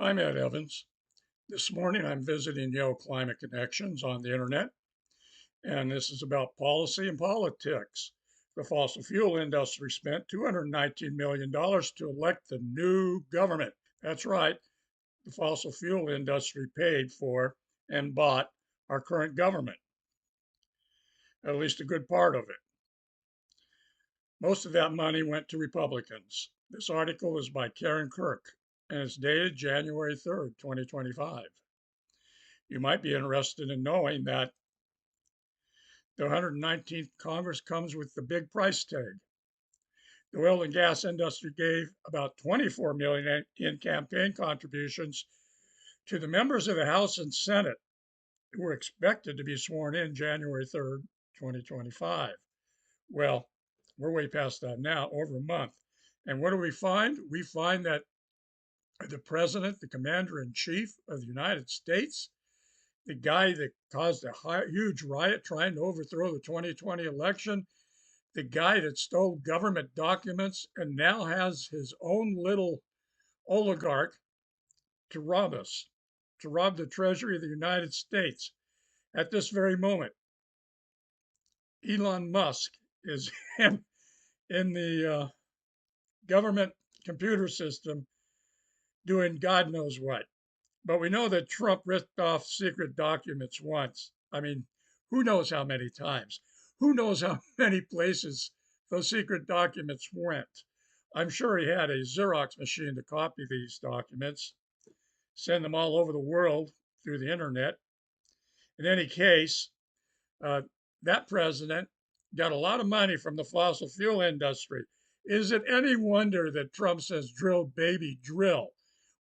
I'm Ed Evans. This morning I'm visiting Yale Climate Connections on the internet, and this is about policy and politics. The fossil fuel industry spent $219 million to elect the new government. That's right, the fossil fuel industry paid for and bought our current government, at least a good part of it. Most of that money went to Republicans. This article is by Karen Kirk and it's dated January 3rd, 2025. You might be interested in knowing that the 119th Congress comes with the big price tag. The oil and gas industry gave about 24 million in campaign contributions to the members of the House and Senate who were expected to be sworn in January 3rd, 2025. Well, we're way past that now, over a month. And what do we find? We find that the president, the commander in chief of the United States, the guy that caused a huge riot trying to overthrow the 2020 election, the guy that stole government documents and now has his own little oligarch to rob us, to rob the Treasury of the United States. At this very moment, Elon Musk is in the government computer system doing God knows what. But we know that Trump ripped off secret documents once. I mean, who knows how many times? Who knows how many places those secret documents went? I'm sure he had a Xerox machine to copy these documents, send them all over the world through the internet. In any case, uh, that president got a lot of money from the fossil fuel industry. Is it any wonder that Trump says drill, baby, drill,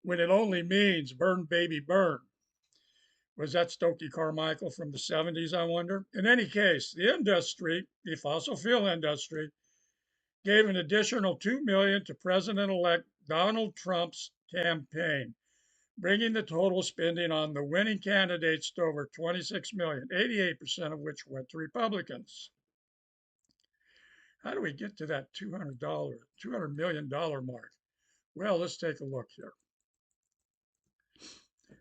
when it only means burn, baby, burn? Was that Stokely Carmichael from the 70s, I wonder? In any case, the industry, the fossil fuel industry, gave an additional $2 million to President-elect Donald Trump's campaign, bringing the total spending on the winning candidates to over 26 million, 88% of which went to Republicans. How do we get to that $200 million mark? Well, let's take a look here.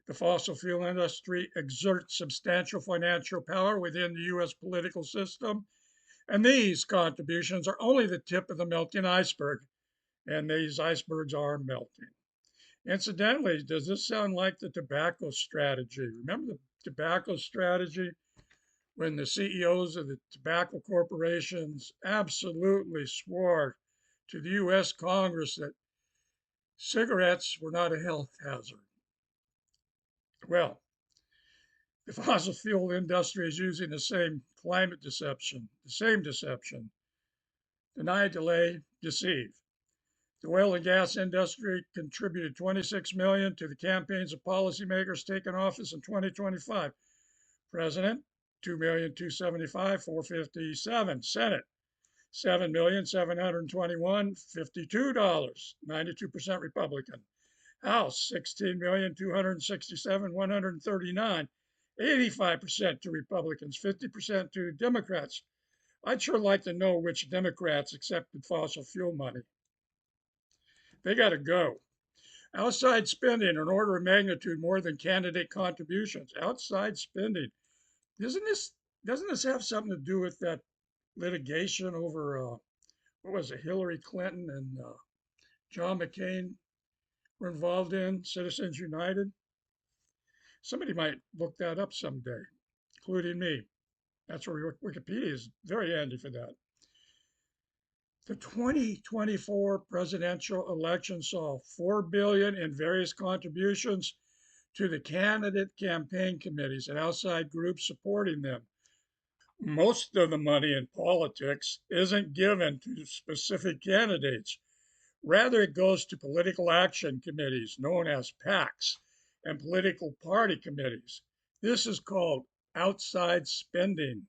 The fossil fuel industry exerts substantial financial power within the U.S. political system, and these contributions are only the tip of the melting iceberg, and these icebergs are melting. Incidentally, does this sound like the tobacco strategy? Remember the tobacco strategy when the CEOs of the tobacco corporations absolutely swore to the US Congress that cigarettes were not a health hazard? Well, the fossil fuel industry is using the same climate deception, deny, delay, deceive. The oil and gas industry contributed 26 million to the campaigns of policymakers taking office in 2025. President, 2,275,457. Senate, 7,721,052, 92% Republican. House, 16,267,139, 85% to Republicans, 50% to Democrats. I'd sure like to know which Democrats accepted fossil fuel money. They got to go. Outside spending, an order of magnitude more than candidate contributions. Outside spending. Doesn't this have something to do with that litigation over what was it, Hillary Clinton and John McCain were involved in, Citizens United? Somebody might look that up someday, including me. That's where Wikipedia is very handy for that. The 2024 presidential election saw $4 billion in various contributions to the candidate campaign committees and outside groups supporting them. Most of the money in politics isn't given to specific candidates. Rather, it goes to political action committees, known as PACs, and political party committees. This is called outside spending.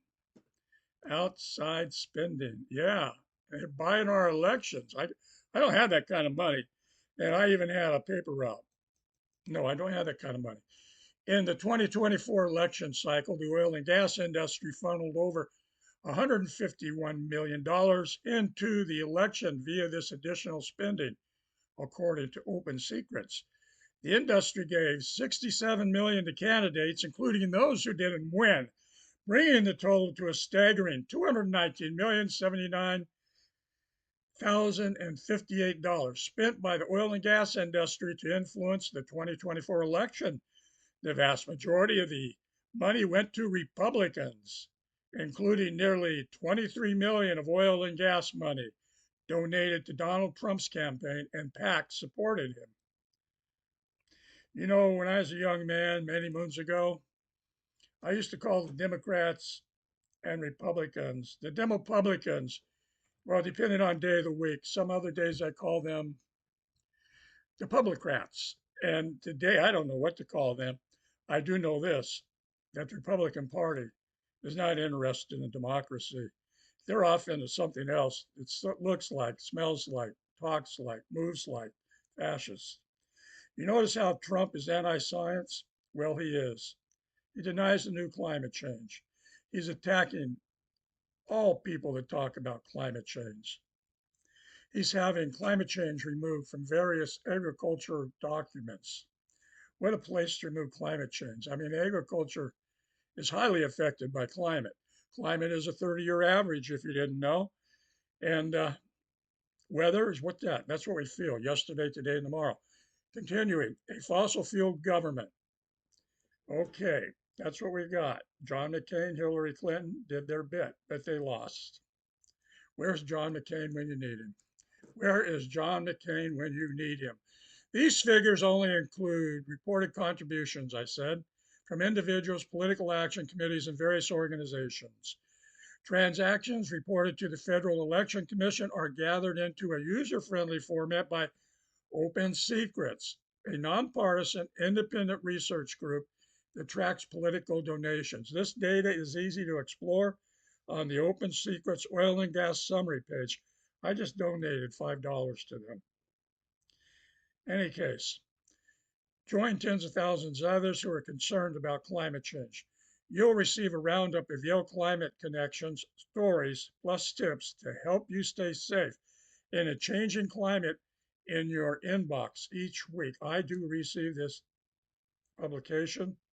Outside spending. Yeah. They're buying our elections. I don't have that kind of money. And I even had a paper route. No, I don't have that kind of money. In the 2024 election cycle, the oil and gas industry funneled over $151 million into the election via this additional spending, according to Open Secrets. The industry gave 67 million to candidates, including those who didn't win, bringing the total to a staggering $219,079,058 spent by the oil and gas industry to influence the 2024 election. The vast majority of the money went to Republicans, including nearly 23 million of oil and gas money donated to Donald Trump's campaign and PAC supported him. You know, when I was a young man many moons ago, I used to call the Democrats and Republicans the Demopublicans. Well, depending on day of the week, some other days I call them the Publicrats. And today I don't know what to call them. I do know this, that the Republican Party is not interested in democracy. They're off into something else. It looks like, smells like, talks like, moves like fascists. You notice how Trump is anti science? Well, he is. He denies the new climate change. He's attacking all people that talk about climate change. He's having climate change removed from various agriculture documents. What a place to remove climate change. I mean, agriculture is highly affected by climate. Climate is a 30-year average, if you didn't know. And weather is what that. That's what we feel yesterday, today, and tomorrow. Continuing, a fossil fuel government. Okay, that's what we got. John McCain, Hillary Clinton did their bit, but they lost. Where's John McCain when you need him? Where is John McCain when you need him? These figures only include reported contributions, I said, from individuals, political action committees, and various organizations. Transactions reported to the Federal Election Commission are gathered into a user-friendly format by Open Secrets, a nonpartisan independent research group that tracks political donations. This data is easy to explore on the Open Secrets Oil and Gas Summary page. I just donated $5 to them. Any case, join tens of thousands of others who are concerned about climate change. You'll receive a roundup of Yale Climate Connections stories plus tips to help you stay safe in a changing climate in your inbox each week. I do receive this publication